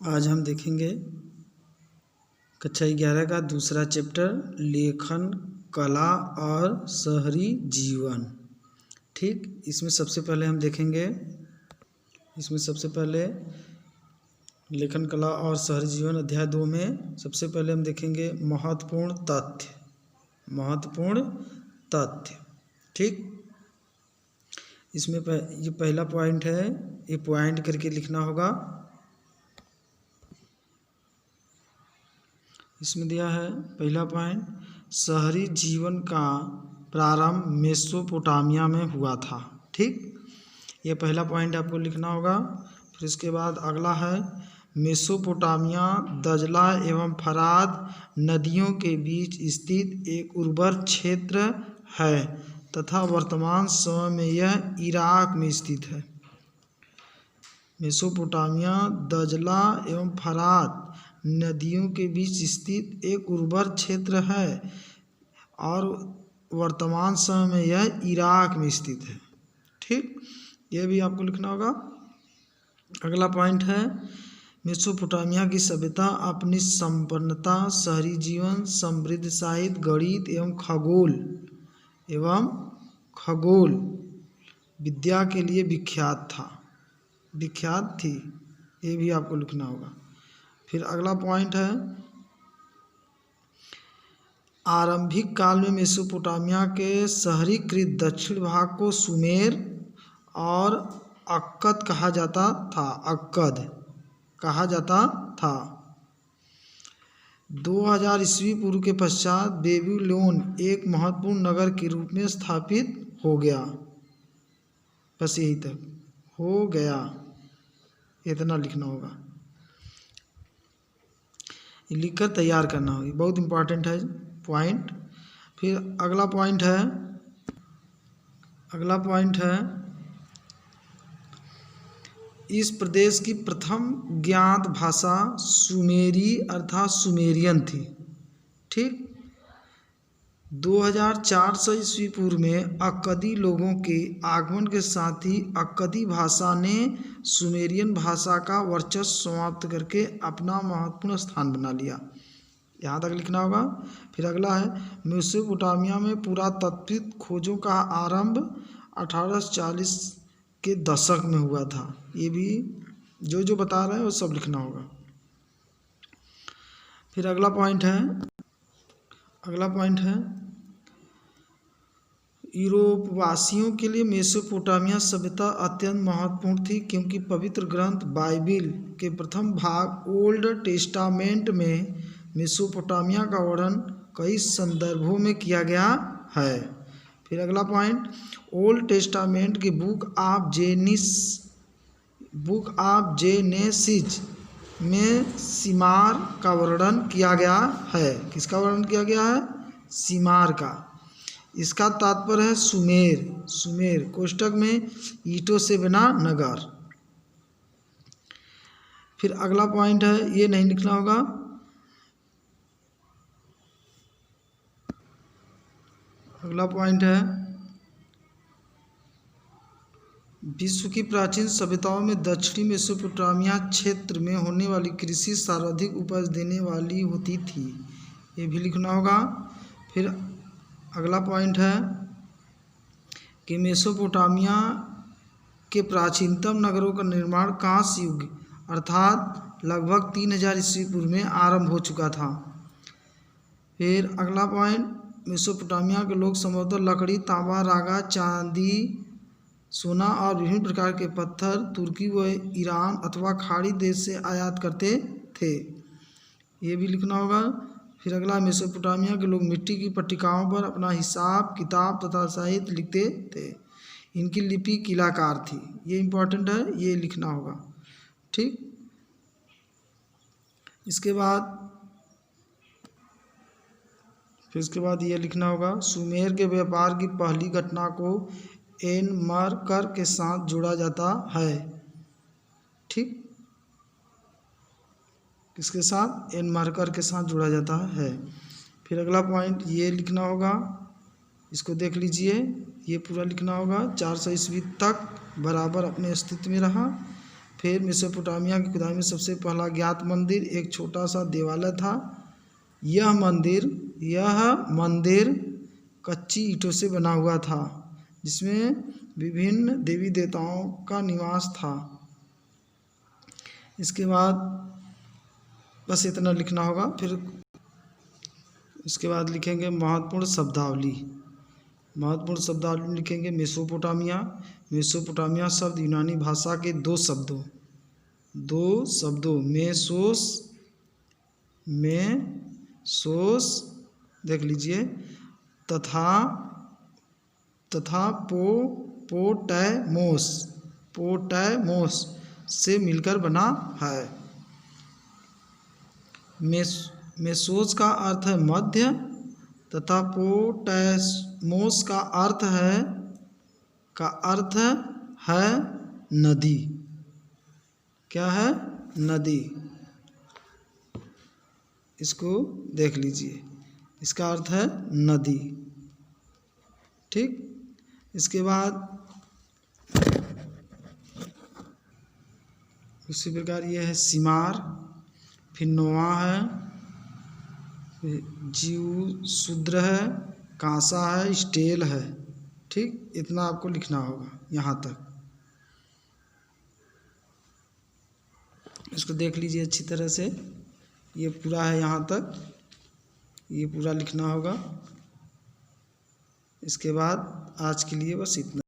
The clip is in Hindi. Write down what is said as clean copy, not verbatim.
आज हम देखेंगे कक्षा 11 का दूसरा चैप्टर लेखन कला और शहरी जीवन। ठीक, इसमें सबसे पहले हम देखेंगे लेखन कला और शहरी जीवन अध्याय 2 में सबसे पहले हम देखेंगे महत्वपूर्ण तथ्य। ठीक, इसमें ये पहला पॉइंट है, ये पॉइंट करके लिखना होगा। इसमें दिया है पहला पॉइंट, शहरी जीवन का प्रारंभ मेसोपोटामिया में हुआ था। ठीक, ये पहला पॉइंट आपको लिखना होगा। फिर इसके बाद अगला है, मेसोपोटामिया दजला एवं फरात नदियों के बीच स्थित एक उर्वर क्षेत्र है तथा वर्तमान समय में यह इराक में स्थित है। मेसोपोटामिया दजला एवं फरात नदियों के बीच स्थित एक उर्वर क्षेत्र है और वर्तमान समय में यह इराक में स्थित है। ठीक, यह भी आपको लिखना होगा। अगला पॉइंट है, मेसोपोटामिया की सभ्यता अपनी संपन्नता, शहरी जीवन, समृद्ध साहित्य, गणित एवं खगोल विद्या के लिए विख्यात थी। ये भी आपको लिखना होगा। फिर अगला पॉइंट है, आरंभिक काल में मेसोपोटामिया के शहरीकृत दक्षिण भाग को सुमेर और अक्कद कहा जाता था। 2000 ईस्वी पूर्व के पश्चात बेबीलोन एक महत्वपूर्ण नगर के रूप में स्थापित हो गया। बस यही तक हो गया, इतना लिखना होगा, लिखकर तैयार करना होगी, बहुत इंपॉर्टेंट है पॉइंट। फिर अगला पॉइंट है, इस प्रदेश की प्रथम ज्ञात भाषा सुमेरी अर्थात सुमेरियन थी। ठीक, 2400 ईस्वी पूर्व में अक्कदी लोगों के आगमन के साथ ही अक्कदी भाषा ने सुमेरियन भाषा का वर्चस्व समाप्त करके अपना महत्वपूर्ण स्थान बना लिया। यहाँ तक लिखना होगा। फिर अगला है, मेसोपोटामिया में पुरातात्विक खोजों का आरंभ 1840 के दशक में हुआ था। ये भी जो बता रहे हैं वो सब लिखना होगा। फिर अगला पॉइंट है, यूरोपवासियों के लिए मेसोपोटामिया सभ्यता अत्यंत महत्वपूर्ण थी क्योंकि पवित्र ग्रंथ बाइबिल के प्रथम भाग ओल्ड टेस्टामेंट में मेसोपोटामिया का वर्णन कई संदर्भों में किया गया है। फिर अगला पॉइंट, ओल्ड टेस्टामेंट के बुक ऑफ जेनेसिस में सिमार का वर्णन किया गया है। किसका वर्णन किया गया है? सिमार का। इसका तात्पर्य है सुमेर कोष्ठक में ईंटों से बना नगर। फिर अगला पॉइंट है, ये नहीं लिखना होगा। अगला पॉइंट है, विश्व की प्राचीन सभ्यताओं में दक्षिणी मेसोपोटामिया क्षेत्र में होने वाली कृषि सर्वाधिक उपज देने वाली होती थी। ये भी लिखना होगा। फिर अगला पॉइंट है कि मेसोपोटामिया के प्राचीनतम नगरों का निर्माण कांस्य युग अर्थात लगभग 3000 ईस्वी पूर्व में आरंभ हो चुका था। फिर अगला पॉइंट, मेसोपोटामिया के लोग संभवतः लकड़ी, तांबा, रागा, चांदी, सोना और विभिन्न प्रकार के पत्थर तुर्की व ईरान अथवा खाड़ी देश से आयात करते थे। ये भी लिखना होगा। फिर अगला, मेसोपोटामिया के लोग मिट्टी की पट्टिकाओं पर अपना हिसाब किताब तथा साहित्य लिखते थे। इनकी लिपि कीलाकार थी। ये इम्पोर्टेंट है, ये लिखना होगा। ठीक, इसके बाद ये लिखना होगा, सुमेर के व्यापार की पहली घटना को एनमरकर के साथ जोड़ा जाता है। ठीक, किसके साथ? एनमरकर के साथ जोड़ा जाता है। फिर अगला पॉइंट ये लिखना होगा, इसको देख लीजिए, ये पूरा लिखना होगा। 400 ईस्वी तक बराबर अपने अस्तित्व में रहा। फिर मेसोपोटामिया की खुदाई में सबसे पहला ज्ञात मंदिर एक छोटा सा देवालय था। यह मंदिर कच्ची ईंटों से बना हुआ था, जिसमें विभिन्न देवी देवताओं का निवास था। इसके बाद बस इतना लिखना होगा। फिर इसके बाद लिखेंगे महत्वपूर्ण शब्दावली। महत्वपूर्ण शब्दावली में लिखेंगे मेसोपोटामिया शब्द यूनानी भाषा के दो शब्दों मेसोस देख लीजिए तथा पोटैमोस से मिलकर बना है। मेसोस का अर्थ है मध्य तथा पोटैमोस का अर्थ है नदी। क्या है? नदी। इसको देख लीजिए, इसका अर्थ है नदी। ठीक। इसके बाद उसी प्रकार ये है सिमार, फिर नोआ है, जीव शूद्र है, कांसा है, स्टेल है। ठीक, इतना आपको लिखना होगा यहाँ तक। इसको देख लीजिए अच्छी तरह से, ये पूरा है यहाँ तक, ये पूरा लिखना होगा। इसके बाद आज के लिए बस इतना।